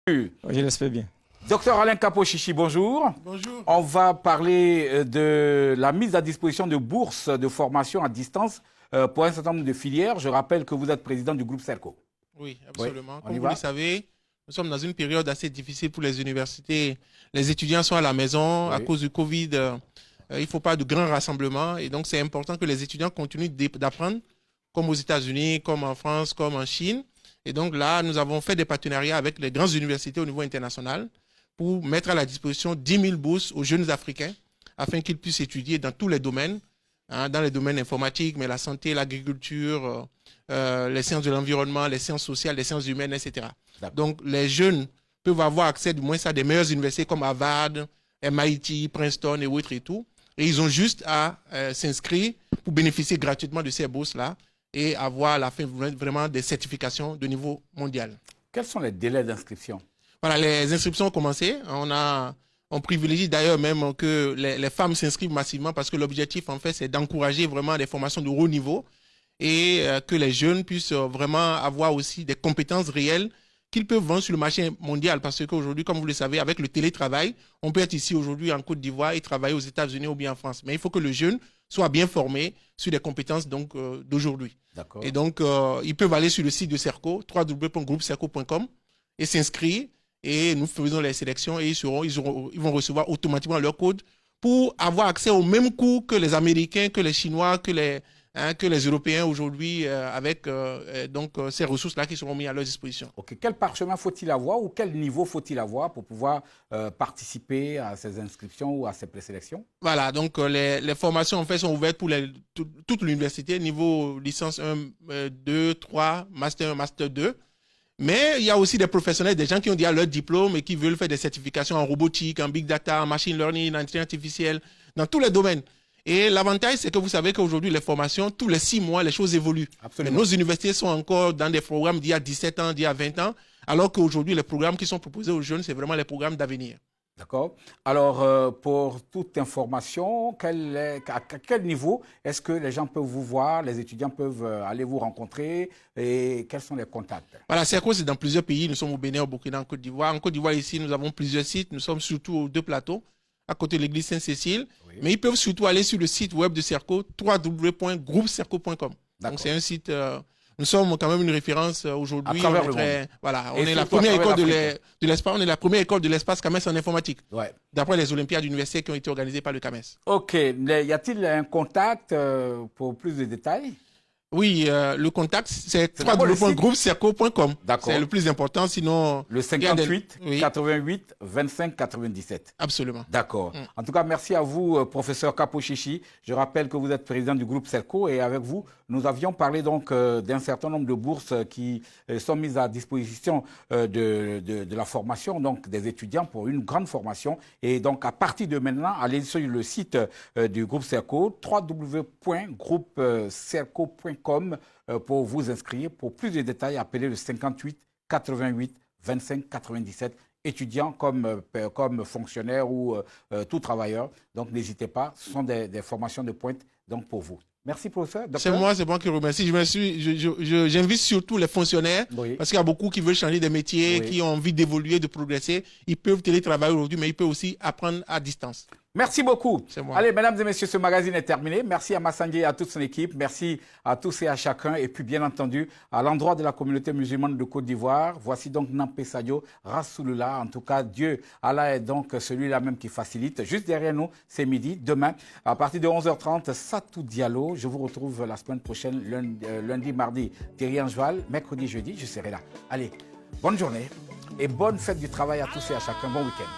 Je l'espère bien. Docteur Alain Kapo-Chichi, bonjour. Bonjour. On va parler de la mise à disposition de bourses de formation à distance pour un certain nombre de filières. Je rappelle que vous êtes président du groupe CERCO. Oui, absolument. Oui, comme vous le savez, nous sommes dans une période assez difficile pour les universités. Les étudiants sont à la maison à cause du Covid. Il ne faut pas de grands rassemblements. Et donc, c'est important que les étudiants continuent d'apprendre, comme aux États-Unis, comme en France, comme en Chine. Et donc là, nous avons fait des partenariats avec les grandes universités au niveau international pour mettre à la disposition 10 000 bourses aux jeunes Africains afin qu'ils puissent étudier dans tous les domaines, dans les domaines informatiques, mais la santé, l'agriculture, les sciences de l'environnement, les sciences sociales, les sciences humaines, etc. Donc, les jeunes peuvent avoir accès du moins à des meilleures universités comme Harvard, MIT, Princeton et autres et tout. Et ils ont juste à s'inscrire pour bénéficier gratuitement de ces bourses-là et avoir à la fin vraiment des certifications de niveau mondial. Quels sont les délais d'inscription? Voilà, les inscriptions ont commencé. On privilégie d'ailleurs même que les femmes s'inscrivent massivement parce que l'objectif, en fait, c'est d'encourager vraiment des formations de haut niveau et que les jeunes puissent vraiment avoir aussi des compétences réelles qu'ils peuvent vendre sur le marché mondial. Parce qu'aujourd'hui, comme vous le savez, avec le télétravail, on peut être ici aujourd'hui en Côte d'Ivoire et travailler aux États-Unis ou bien en France. Mais il faut que le jeune soit bien formé sur les compétences d'aujourd'hui. Et donc, ils peuvent aller sur le site de CERCO, www.groupecerco.com, et s'inscrire. Et nous faisons les sélections et ils vont recevoir automatiquement leur code pour avoir accès au même cours que les Américains, que les Chinois, que les Européens aujourd'hui avec ces ressources-là qui seront mises à leur disposition. Quel parchemin faut-il avoir ou quel niveau faut-il avoir pour pouvoir participer à ces inscriptions ou à ces présélections? Voilà, donc les formations en fait sont ouvertes pour toute l'université, niveau licence 1, 2, 3, master 1, master 2. Mais il y a aussi des professionnels, des gens qui ont déjà leur diplôme et qui veulent faire des certifications en robotique, en big data, en machine learning, en intelligence artificielle, dans tous les domaines. Et l'avantage, c'est que vous savez qu'aujourd'hui, les formations, tous les 6 mois, les choses évoluent. Mais nos universités sont encore dans des programmes d'il y a 17 ans, d'il y a 20 ans, alors qu'aujourd'hui, les programmes qui sont proposés aux jeunes, c'est vraiment les programmes d'avenir. D'accord. Alors, pour toute information, à quel niveau est-ce que les gens peuvent vous voir, les étudiants peuvent aller vous rencontrer et quels sont les contacts? Voilà, CERCO, c'est dans plusieurs pays. Nous sommes au Bénin, au Burkina, en Côte d'Ivoire. En Côte d'Ivoire, ici, nous avons plusieurs sites. Nous sommes surtout aux 2 plateaux, à côté de l'église Saint-Cécile. Mais ils peuvent surtout aller sur le site web de CERCO, www.groupecerco.com. Donc, c'est un site... Nous sommes quand même une référence aujourd'hui. Voilà, on est la première école de l'espace. On est la première école de l'espace CAMES en informatique. D'après les Olympiades universitaires qui ont été organisées par le CAMES. OK. Y a-t-il un contact pour plus de détails? Oui, le contact, c'est www.groupecerco.com. C'est le plus important, sinon... Le 58 88 25 97. Absolument. D'accord. En tout cas, merci à vous, professeur Kapo-Chichi. Je rappelle que vous êtes président du groupe CERCO et avec vous, nous avions parlé donc d'un certain nombre de bourses qui sont mises à disposition de la formation donc des étudiants pour une grande formation. Et donc, à partir de maintenant, allez sur le site du groupe CERCO, www.groupecerco.com pour vous inscrire. Pour plus de détails, appelez le 58 88 25 97. Étudiants comme fonctionnaires ou tout travailleur. Donc, n'hésitez pas. Ce sont des formations de pointe donc pour vous. Merci, professeur. C'est moi qui remercie. J'invite surtout les fonctionnaires, parce qu'il y a beaucoup qui veulent changer de métier, qui ont envie d'évoluer, de progresser. Ils peuvent télétravailler aujourd'hui, mais ils peuvent aussi apprendre à distance. Merci beaucoup. Allez, mesdames et messieurs, ce magazine est terminé. Merci à Massangé et à toute son équipe. Merci à tous et à chacun. Et puis, bien entendu, à l'endroit de la communauté musulmane de Côte d'Ivoire, voici donc Nampé Sadio, Rasulullah. En tout cas, Dieu, Allah est donc celui-là même qui facilite. Juste derrière nous, c'est midi. Demain, à partir de 11h30, Satou Diallo. Je vous retrouve la semaine prochaine, lundi, mardi, Thierry Anjoal. Mercredi, jeudi, je serai là. Allez, bonne journée et bonne fête du travail à tous et à chacun. Bon week-end.